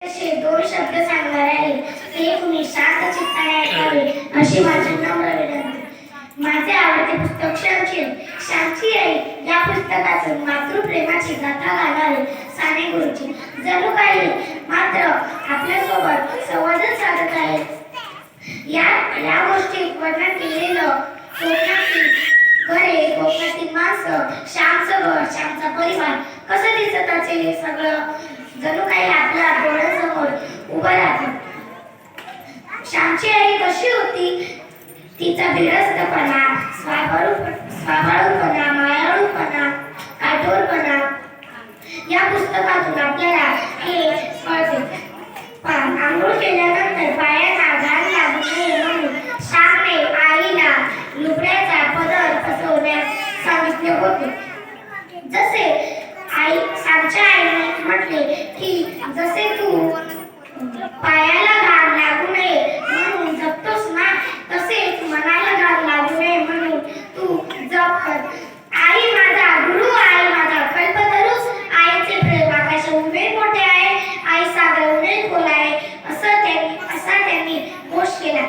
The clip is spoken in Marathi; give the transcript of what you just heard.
असे दोन शब्द सांगणार आहे ते तुम्ही शांत चित्ताने ऐकावे अशी माझी नम्र विनंती। माझे आवडते पुस्तक श्यामची आई। श्यामची आई या पुस्तकातून मातृप्रेमाची गाथा गाणारे साने गुरुजी जणू काही मात्र आपल्यासोबत संवाद साधत आहेत। या गोष्टीत वर्णन केलेलं कोकणातील घरे, कोकणातील माणसं, श्यामचं घर, श्यामचा परिवार कसं दिसत असेल हे सगळं जणू काही आपल्या डोळ्यासमोर उभं राहतं। श्यामची आई कशी होती? तिचा बिरस्तपणा, स्वाभाविकपणा, मायाळूपणा, काठोरपणा या पुस्तकातून आपल्याला हे कळते। आंघोळ केल्यानंतर पायांना घाण लागू नये म्हणून श्यामने आईला लुगड्याचा पदर पसरवण्यास सांगितले होते। जसे श्यामच्या आईने म्हटले की जसे तू पायाला घाण लागू नये म्हणून जपतोस ना, तसेच मनाला घाण लागू नये म्हणून तू जप कर। आई माझा गुरु, आई माझा कल्पतरू, आईचे प्रेम आकाश उमेद मोठे आहे, आई सागर उमेद खोल आहे, असा त्यांनी घोष केला।